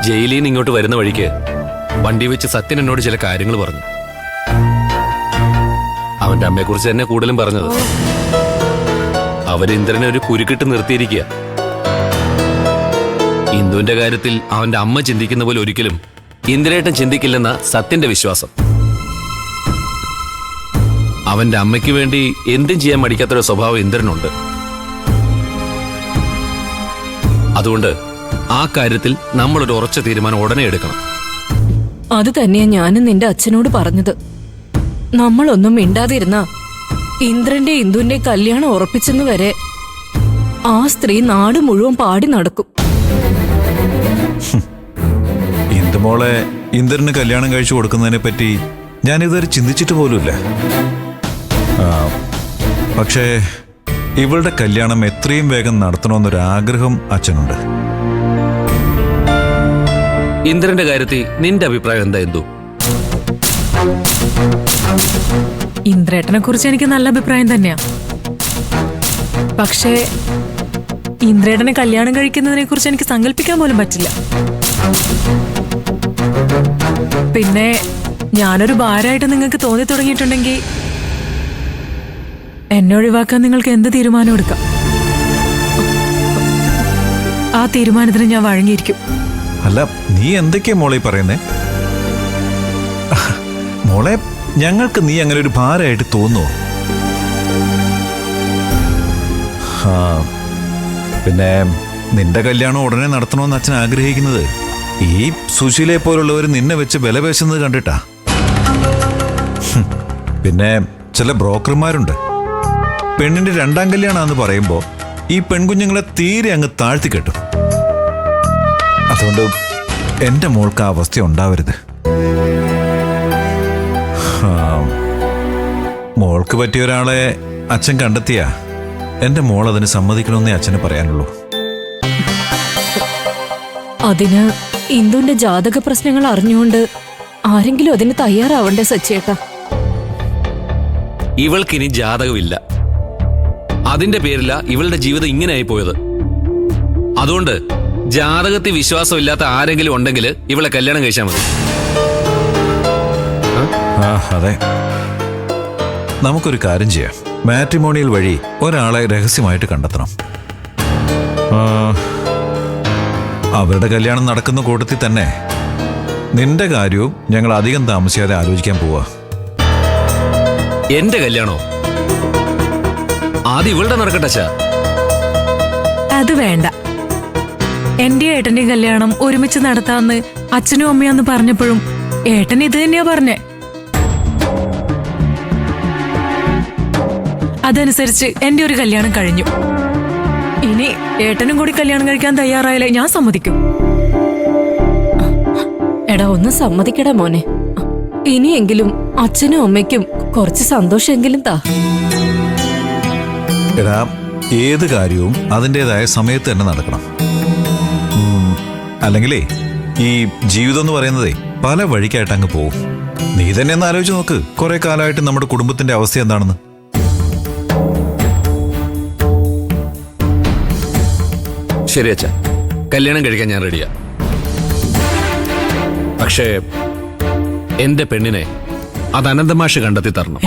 ജയിലിൽ നിന്ന് ഇങ്ങോട്ട് വരുന്ന വഴിക്ക് വണ്ടി വെച്ച് സത്യൻ എന്നോട് ചില കാര്യങ്ങൾ പറഞ്ഞു. അവന്റെ അമ്മയെക്കുറിച്ച് തന്നെ കൂടുതലും പറഞ്ഞത്. അവര് ഇന്ദ്രനെ ഒരു കുരുക്കിട്ട് നിർത്തിയിരിക്കുക. ഇന്ദുവിന്റെ കാര്യത്തിൽ അവന്റെ അമ്മ ചിന്തിക്കുന്ന പോലെ ഒരിക്കലും ഇന്ദ്രേട്ടൻ ചിന്തിക്കില്ലെന്ന സത്യന്റെ വിശ്വാസം. അവന്റെ അമ്മയ്ക്ക് വേണ്ടി എന്തും ചെയ്യാൻ മടിക്കാത്തൊരു സ്വഭാവം ഇന്ദ്രനുണ്ട്. അതുകൊണ്ട് ആ കാര്യത്തിൽ നമ്മളൊരു ഉറച്ച തീരുമാനം ഉടനെ എടുക്കണം. അത് തന്നെയാ ഞാനും നിന്റെ അച്ഛനോട് പറഞ്ഞത്. നമ്മളൊന്നും മിണ്ടാതിരുന്ന ഇന്ദ്രന്റെ ഇന്ദുവിന്റെ കല്യാണം ഉറപ്പിച്ചെന്ന് വരെ ആ സ്ത്രീ നാട് മുഴുവൻ പാടി നടക്കും. ഇന്ദുമോളെ ഇന്ദ്രന് കല്യാണം കഴിച്ചു കൊടുക്കുന്നതിനെ പറ്റി ഞാനിതുവരെ ചിന്തിച്ചിട്ട് പോലുമില്ല. പക്ഷേ ഇവളുടെ കല്യാണം എത്രയും വേഗം നടത്തണമെന്നൊരാഗ്രഹം അച്ഛനുണ്ട്. ഇന്ദ്രന്റെ കാര്യത്തിൽ നിന്റെ അഭിപ്രായം എന്താ എന്തു? ഇന്ദ്രേട്ടനെ കുറിച്ച് എനിക്ക് നല്ല അഭിപ്രായം തന്നെയാ. പക്ഷേ ഇന്ദ്രേട്ടനെ കല്യാണം കഴിക്കുന്നതിനെ കുറിച്ച് എനിക്ക് സങ്കല്പിക്കാൻ പോലും പറ്റില്ല. പിന്നെ ഞാനൊരു ഭാരമായിട്ട് നിങ്ങൾക്ക് തോന്നി തുടങ്ങിയിട്ടുണ്ടെങ്കിൽ എന്നെ ഒഴിവാക്കാൻ നിങ്ങൾക്ക് എന്ത് തീരുമാനം എടുക്കാം. ആ തീരുമാനത്തിന് ഞാൻ വഴങ്ങിയിരിക്കും. അല്ല, നീ എന്തൊക്കെയാ മോളെ പറയുന്നേ? മോളെ, ഞങ്ങൾക്ക് നീ അങ്ങനെ ഒരു ഭാരമായിട്ട് തോന്നുവോ? പിന്നെ നിന്റെ കല്യാണം ഉടനെ നടത്തണമെന്ന് അച്ഛൻ ആഗ്രഹിക്കുന്നത് ഈ സുശീലയെ പോലുള്ളവർ നിന്നെ വെച്ച് വില പേശുന്നത് കണ്ടിട്ടാ. പിന്നെ ചില ബ്രോക്കർമാരുണ്ട്, പെണ്ണിന്റെ രണ്ടാം കല്യാണമെന്ന് പറയുമ്പോ ഈ പെൺകുഞ്ഞുങ്ങളെ തീരെ അങ്ങ് താഴ്ത്തിക്കെട്ടും. അതുകൊണ്ട് എന്റെ മോൾക്ക് ആ അവസ്ഥ ഉണ്ടാവരുത്. മോൾക്ക് പറ്റിയ ഒരാളെ അച്ഛൻ കണ്ടെത്തിയാ എന്റെ മോൾ അതിന് സമ്മതിക്കണമെന്നേ അച്ഛന് പറയാനുള്ളൂ. അതിന് ഇന്ദുവിന്റെ ജാതക പ്രശ്നങ്ങൾ അറിഞ്ഞുകൊണ്ട് ആരെങ്കിലും അതിന് തയ്യാറാവണ്ടേ സച്ചേട്ടാ? ഇവൾക്കിനി ജാതകമില്ല. അതിന്റെ പേരില ഇവളുടെ ജീവിതം ഇങ്ങനെയായി പോയത്. അതുകൊണ്ട് ജാതകത്തിൽ വിശ്വാസമില്ലാത്ത ആരെങ്കിലും ഉണ്ടെങ്കിൽ ഇവളെ കല്യാണം കഴിച്ചാൽ മതി. അതെ, നമുക്കൊരു കാര്യം ചെയ്യാം. മാട്രിമോണിയൽ വഴി ഒരാളെ രഹസ്യമായിട്ട് കണ്ടെത്തണം. അവരുടെ കല്യാണം നടക്കുന്ന കൂട്ടത്തിൽ തന്നെ നിന്റെ കാര്യവും ഞങ്ങൾ അധികം താമസിയാതെ ആലോചിക്കാൻ പോവാ. എന്റെ കല്യാണോ? ആദ്യം ഇവളുടെ നടക്കട്ടെ. അത് വേണ്ട. എന്റെ ഏട്ടന്റെ കല്യാണം ഒരുമിച്ച് നടത്താന്ന് അച്ഛനും അമ്മയാന്ന് പറഞ്ഞപ്പോഴും ഏട്ടൻ ഇത് തന്നെയാ പറഞ്ഞേ. അതനുസരിച്ച് എന്റെ ഒരു കല്യാണം കഴിഞ്ഞു. ഇനി ഏട്ടനും കൂടി കല്യാണം കഴിക്കാൻ തയ്യാറായാലേ ഞാൻ സമ്മതിക്കും. എടാ, ഒന്ന് സമ്മതിക്കടാ മോനെ. ഇനിയെങ്കിലും അച്ഛനും അമ്മയ്ക്കും കുറച്ച് സന്തോഷമെങ്കിലും താ. എടാ, ഏത് കാര്യവും അതിൻ്റെതായ സമയത്ത് തന്നെ നടക്കണം. അല്ലെങ്കിലേ ഈ ജീവിതം എന്ന് പറയുന്നതേ പല വഴിക്കായിട്ട് അങ്ങ് പോവും. നീ തന്നെ ഒന്ന് ആലോചിച്ച് നോക്ക്, കുറെ കാലമായിട്ട് നമ്മുടെ കുടുംബത്തിന്റെ അവസ്ഥ എന്താണെന്ന്. ശരി അച്ഛാ, കല്യാണം കഴിക്കാൻ ഞാൻ റെഡിയാ. പക്ഷേ എന്റെ പെണ്ണിനെ അത് അനന്തമാഷ് കണ്ടെത്തി തരണം.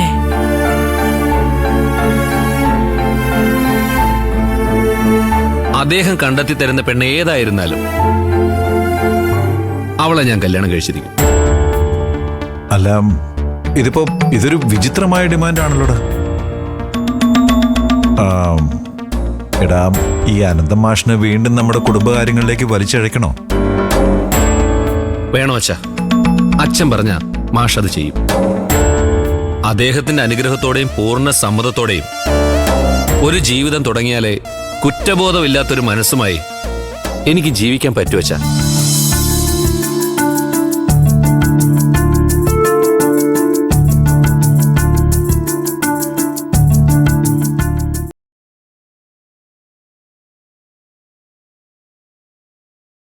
അദ്ദേഹം കണ്ടെത്തി തരുന്ന പെണ്ണ് ഏതായിരുന്നാലും അവളെ ഞാൻ കല്യാണം കഴിച്ചിരിക്കും. അല്ല, ഇതൊരു വിചിത്രമായ ഡിമാൻഡാണല്ലോടാ. എടാ, ഈ അനന്തം മാഷിനെ വീണ്ടും നമ്മുടെ കുടുംബകാര്യങ്ങളിലേക്ക് വലിച്ചഴക്കണോ? വേണോ അച്ഛാ? അച്ഛൻ പറഞ്ഞ മാഷ് അത് ചെയ്യും. അദ്ദേഹത്തിന്റെ അനുഗ്രഹത്തോടെയും പൂർണ്ണ സമ്മതത്തോടെയും ഒരു ജീവിതം തുടങ്ങിയാലേ കുറ്റബോധമില്ലാത്തൊരു മനസ്സുമായി എനിക്ക് ജീവിക്കാൻ പറ്റുവച്ചാ.